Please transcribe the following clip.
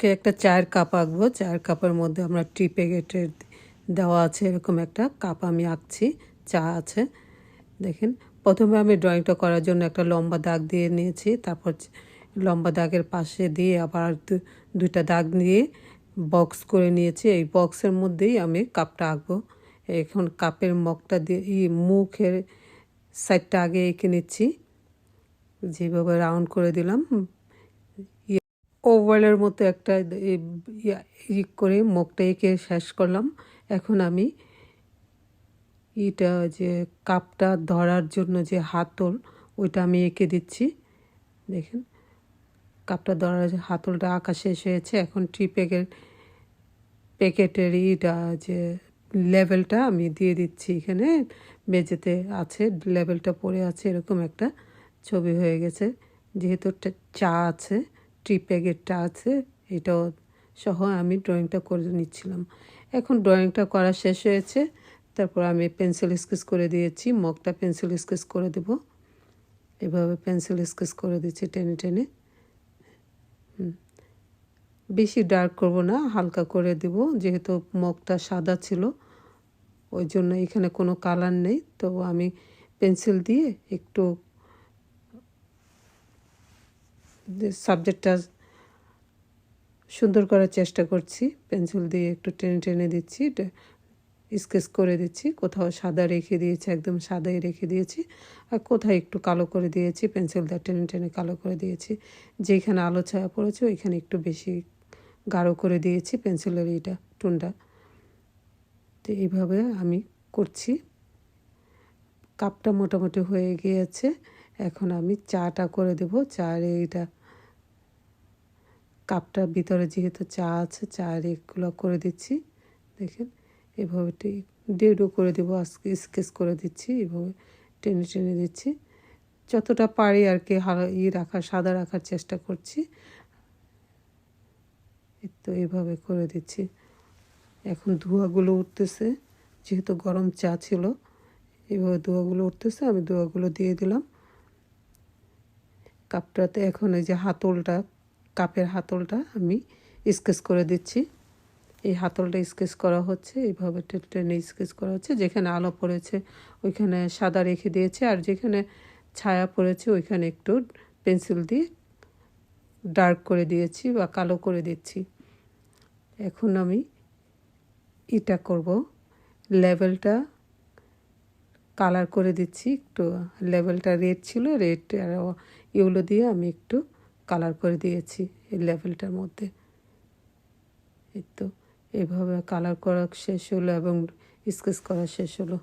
আজকে একটা চায়ের কাপ আঁকবো। চায়ের কাপের মধ্যে আমরা টি প্যাকেটের দেওয়া আছে এরকম একটা কাপ আমি আঁকছি। চা আছে দেখেন। প্রথমে আমি ড্রয়িংটা করার জন্য একটা লম্বা দাগ দিয়ে নিয়েছি, তারপর লম্বা দাগের পাশে দিয়ে আবার দুইটা দাগ নিয়ে বক্স করে নিয়েছি। এই বক্সের মধ্যেই আমি কাপটা আঁকবো। এখন কাপের মুখটা দিয়ে মুখের সাইডটা আগে এঁকে নিচ্ছি, যেভাবে রাউন্ড করে দিলাম। ওভালের মতো একটা করে মুখটা এঁকে শেষ করলাম। এখন আমি এটা যে কাপটা ধরার জন্য যে হাতল, ওইটা আমি এঁকে দিচ্ছি। দেখেন কাপটা ধরার যে হাতলটা আঁকা শেষ হয়েছে। এখন টি প্যাকেটের এটা যে লেভেলটা আমি দিয়ে দিচ্ছি। এখানে মেঝেতে আছে, লেভেলটা পড়ে আছে, এরকম একটা ছবি হয়ে গেছে। যেহেতু চা আছে, টি প্যাকেটটা আছে, এটাও সহ আমি ড্রয়িংটা করে নিচ্ছিলাম। এখন ড্রয়িংটা করা শেষ হয়েছে, তারপর আমি পেন্সিল স্কেচ করে দিয়েছি। মুখটা পেন্সিল স্কেচ করে দেব। এভাবে পেন্সিল স্কেচ করে দিচ্ছি টেনে টেনে। বেশি ডার্ক করব না, হালকা করে দেব, যেহেতু মুখটা সাদা ছিল ওই জন্য এখানে কোনো কালার নেই। তো আমি পেন্সিল দিয়ে একটু সাবজেক্টটা সুন্দর করার চেষ্টা করছি। পেন্সিল দিয়ে একটু টেনে টেনে দিচ্ছি, স্কেচ করে দিচ্ছি। কোথাও সাদা রেখে দিয়েছি, একদম সাদাই রেখে দিয়েছি, আর কোথাও একটু কালো করে দিয়েছি, পেন্সিল দিয়ে টেনে টেনে কালো করে দিয়েছি। যেখানে আলো ছায়া পড়েছে ওইখানে একটু বেশি গাঢ় করে দিয়েছি পেন্সিলের এইটা টুনটা। তো এইভাবে আমি করছি। কাপটা মোটামুটি হয়ে গিয়েছে। এখন আমি চাটা করে দেব। চার এইটা কাপটার ভিতরে যেহেতু চা আছে, চার এগুলো করে দিচ্ছি। দেখেন এভাবে ডেডও করে দেবো, আজকে স্কেচ করে দিচ্ছি, এভাবে টেনে টেনে দিচ্ছি। যতটা পারি আর কি সাদা রাখার চেষ্টা করছি। তো এইভাবে করে দিচ্ছি। এখন ধোঁয়াগুলো উঠতেছে, যেহেতু গরম চা ছিল, এইভাবে ধোঁয়াগুলো উঠতেছে, আমি ধোঁয়াগুলো দিয়ে দিলাম কাপটাতে। এখন এই যে হাতলটা, কাপের হাতলটা আমি স্কেচ করে দিচ্ছি। এই হাতলটা স্কেচ করা হচ্ছে, এইভাবে টেনে স্কেচ করা হচ্ছে। যেখানে আলো পড়েছে ওইখানে সাদা রেখে দিয়েছে, আর যেখানে ছায়া পড়েছে ওইখানে একটু পেন্সিল দিয়ে ডার্ক করে দিয়েছি বা কালো করে দিচ্ছি। এখন আমি এটা করব, লেভেলটা কালার করে দিচ্ছি। একটু লেভেলটা রেড ছিল, রেড আর ইউলো দিয়ে আমি একটু কালার করে দিয়েছি এই লেভেলটার মধ্যে। এই তো এভাবে কালার করা শেষ হলো এবং স্কেচ করা শেষ হলো।